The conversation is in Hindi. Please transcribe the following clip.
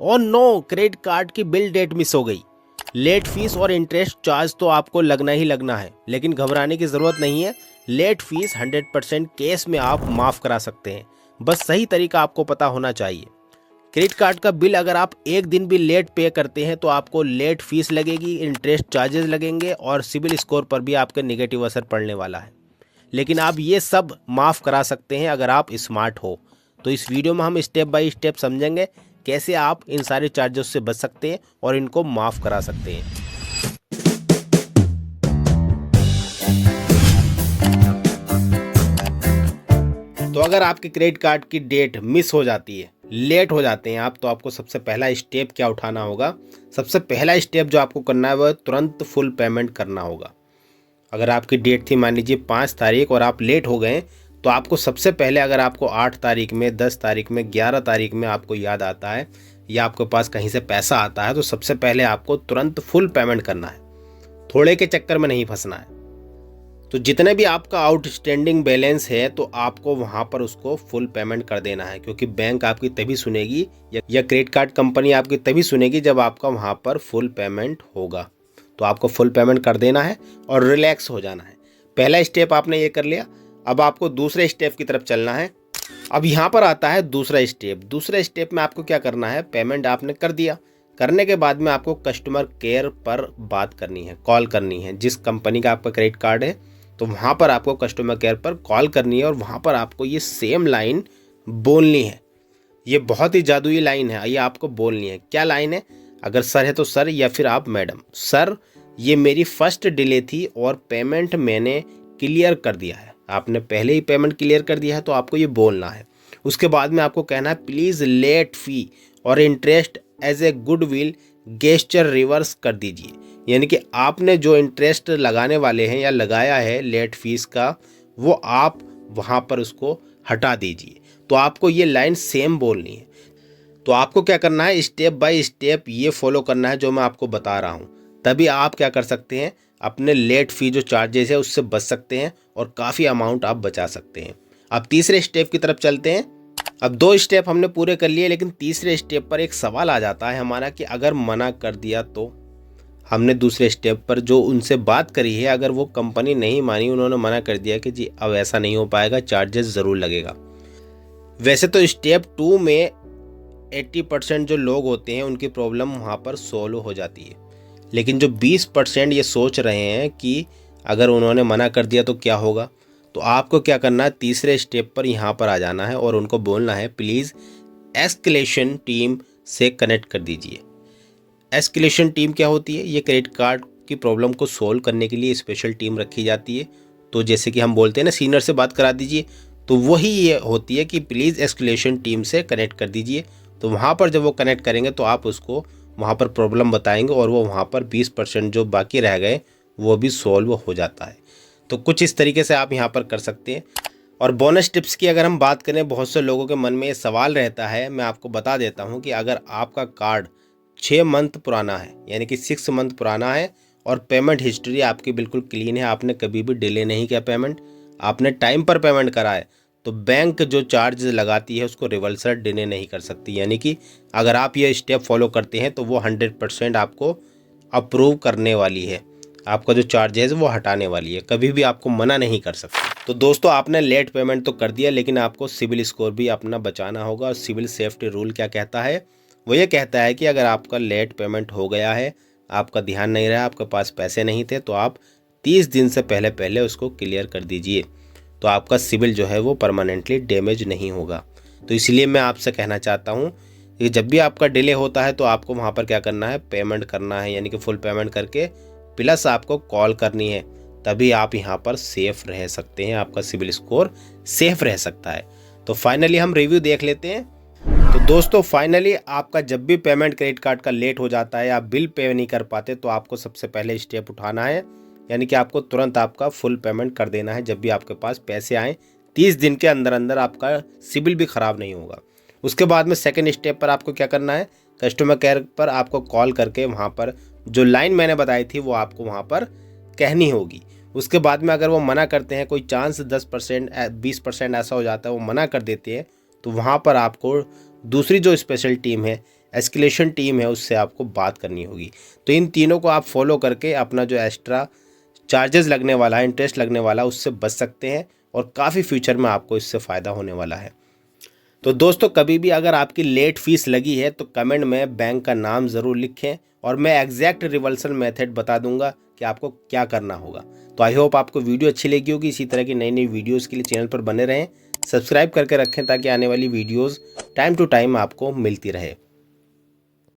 और नो, क्रेडिट कार्ड की बिल डेट मिस हो गई। लेट फीस और इंटरेस्ट चार्ज तो आपको लगना ही लगना है, लेकिन घबराने की ज़रूरत नहीं है। लेट फीस 100% केस में आप माफ़ करा सकते हैं, बस सही तरीका आपको पता होना चाहिए। क्रेडिट कार्ड का बिल अगर आप एक दिन भी लेट पे करते हैं तो आपको लेट फीस लगेगी, इंटरेस्ट चार्जेस लगेंगे और सिबिल स्कोर पर भी आपके नेगेटिव असर पड़ने वाला है। लेकिन आप ये सब माफ़ करा सकते हैं अगर आप स्मार्ट हो। तो इस वीडियो में हम स्टेप बाय स्टेप समझेंगे कैसे आप इन सारे चार्जेस से बच सकते हैं और इनको माफ़ करा सकते हैं। तो अगर आपके क्रेडिट कार्ड की डेट मिस हो जाती है, लेट हो जाते हैं आप, तो आपको सबसे पहला स्टेप क्या उठाना होगा? सबसे पहला स्टेप जो आपको करना है वह तुरंत फुल पेमेंट करना होगा। अगर आपकी डेट थी मान लीजिए 5 तारीख और आप लेट हो गए, तो आपको सबसे पहले, अगर आपको 8 तारीख में, 10 तारीख में, 11 तारीख में आपको याद आता है या आपके पास कहीं से पैसा आता है, तो सबसे पहले आपको तुरंत फुल पेमेंट करना है। थोड़े के चक्कर में नहीं फंसना है। तो जितने भी आपका आउटस्टैंडिंग बैलेंस है तो आपको वहाँ पर उसको फुल पेमेंट कर देना है, क्योंकि बैंक आपकी तभी सुनेगी या क्रेडिट कार्ड कंपनी आपकी तभी सुनेगी जब आपका वहाँ पर फुल पेमेंट होगा। तो आपको फुल पेमेंट कर देना है और रिलैक्स हो जाना है। पहला स्टेप आपने ये कर लिया। अब आपको दूसरे स्टेप की तरफ चलना है। अब यहाँ पर आता है दूसरा स्टेप। दूसरे स्टेप में आपको क्या करना है? पेमेंट आपने कर दिया, करने के बाद में आपको कस्टमर केयर पर बात करनी है, कॉल करनी है। जिस कंपनी का आपका क्रेडिट कार्ड है तो वहाँ पर आपको कस्टमर केयर पर कॉल करनी है और वहाँ पर आपको ये सेम लाइन बोलनी है। ये बहुत ही जादुई लाइन है, ये आपको बोलनी है। क्या लाइन है? अगर सर है तो सर, या फिर आप मैडम। सर, ये मेरी फर्स्ट डिले थी और पेमेंट मैंने क्लियर कर दिया है। आपने पहले ही पेमेंट क्लियर कर दिया है तो आपको ये बोलना है। उसके बाद में आपको कहना है प्लीज़ लेट फ़ी और interest as a goodwill gesture reverse कर दीजिए। यानी कि आपने जो इंटरेस्ट लगाने वाले हैं या लगाया है लेट फीस का, वो आप वहाँ पर उसको हटा दीजिए। तो आपको ये लाइन सेम बोलनी है। तो आपको क्या करना है? स्टेप बाय स्टेप ये फॉलो करना है जो मैं आपको बता रहा हूँ। तभी आप क्या कर सकते हैं? अपने लेट फी जो चार्जेस है उससे बच सकते हैं और काफ़ी अमाउंट आप बचा सकते हैं। अब तीसरे स्टेप की तरफ चलते हैं। अब 2 स्टेप हमने पूरे कर लिए, लेकिन तीसरे स्टेप पर एक सवाल आ जाता है हमारा कि अगर मना कर दिया तो? हमने दूसरे स्टेप पर जो उनसे बात करी है, अगर वो कंपनी नहीं मानी, उन्होंने मना कर दिया कि जी अब ऐसा नहीं हो पाएगा, चार्जेस ज़रूर लगेगा। वैसे तो स्टेप 2 में 80% जो लोग होते हैं उनकी प्रॉब्लम वहाँ पर सॉल्व हो जाती है, लेकिन जो 20% ये सोच रहे हैं कि अगर उन्होंने मना कर दिया तो क्या होगा, तो आपको क्या करना है? तीसरे स्टेप पर यहाँ पर आ जाना है और उनको बोलना है प्लीज़ एस्केलेशन टीम से कनेक्ट कर दीजिए। एस्केलेशन टीम क्या होती है? ये क्रेडिट कार्ड की प्रॉब्लम को सोल्व करने के लिए स्पेशल टीम रखी जाती है। तो जैसे कि हम बोलते हैं ना, सीनियर से बात करा दीजिए, तो वही ये होती है कि प्लीज़ एस्केलेशन टीम से कनेक्ट कर दीजिए। तो वहाँ पर जब वो कनेक्ट करेंगे तो आप उसको वहाँ पर प्रॉब्लम बताएंगे और वो वहाँ पर 20% जो बाकी रह गए वो भी सॉल्व हो जाता है। तो कुछ इस तरीके से आप यहाँ पर कर सकते हैं। और बोनस टिप्स की अगर हम बात करें, बहुत से लोगों के मन में ये सवाल रहता है, मैं आपको बता देता हूँ कि अगर आपका कार्ड 6 मंथ पुराना है, यानी कि 6 मंथ पुराना है, और पेमेंट हिस्ट्री आपकी बिल्कुल क्लीन है, आपने कभी भी डिले नहीं किया पेमेंट, आपने टाइम पर पेमेंट करा है, तो बैंक जो चार्ज लगाती है उसको रिवर्सल डिले नहीं कर सकती। यानी कि अगर आप ये स्टेप फॉलो करते हैं तो वो 100% आपको अप्रूव करने वाली है, आपका जो चार्ज है वो हटाने वाली है, कभी भी आपको मना नहीं कर सकती। तो दोस्तों, आपने लेट पेमेंट तो कर दिया, लेकिन आपको सिबिल स्कोर भी अपना बचाना होगा। और सिबिल सेफ्टी रूल क्या कहता है? वो ये कहता है कि अगर आपका लेट पेमेंट हो गया है, आपका ध्यान नहीं रहा, आपके पास पैसे नहीं थे, तो आप 30 दिन से पहले पहले उसको क्लियर कर दीजिए। तो आपका सिबिल जो है वो परमानेंटली डैमेज नहीं होगा। तो इसलिए मैं आपसे कहना चाहता हूँ कि जब भी आपका डिले होता है तो आपको वहाँ पर क्या करना है? पेमेंट करना है, यानी कि फुल पेमेंट करके प्लस आपको कॉल करनी है। तभी आप यहाँ पर सेफ रह सकते हैं, आपका सिबिल स्कोर सेफ रह सकता है। तो फाइनली हम रिव्यू देख लेते हैं। तो दोस्तों, फाइनली आपका जब भी पेमेंट क्रेडिट कार्ड का लेट हो जाता है, आप बिल पे नहीं कर पाते, तो आपको सबसे पहले स्टेप उठाना है, यानी कि आपको तुरंत आपका फुल पेमेंट कर देना है। जब भी आपके पास पैसे आएँ, 30 दिन के अंदर अंदर आपका सिबिल भी ख़राब नहीं होगा। उसके बाद में सेकंड स्टेप पर आपको क्या करना है? कस्टमर केयर पर आपको कॉल करके वहाँ पर जो लाइन मैंने बताई थी वो आपको वहाँ पर कहनी होगी। उसके बाद में अगर वो मना करते हैं, कोई चांस 10% 20% ऐसा हो जाता है, वो मना कर देते हैं, तो वहाँ पर आपको दूसरी जो स्पेशल टीम है एस्केलेशन टीम है उससे आपको बात करनी होगी। तो इन तीनों को आप फॉलो करके अपना जो एक्स्ट्रा चार्जेस लगने वाला है, इंटरेस्ट लगने वाला है, उससे बच सकते हैं और काफ़ी फ्यूचर में आपको इससे फ़ायदा होने वाला है। तो दोस्तों कभी भी अगर आपकी लेट फीस लगी है तो कमेंट में बैंक का नाम ज़रूर लिखें और मैं एग्जैक्ट रिवर्सल मेथड बता दूंगा कि आपको क्या करना होगा। तो आई होप आपको वीडियो अच्छी लगी होगी। इसी तरह की नई नई वीडियोस के लिए चैनल पर बने रहें, सब्सक्राइब करके रखें ताकि आने वाली वीडियोस टाइम टू टाइम आपको मिलती रहे।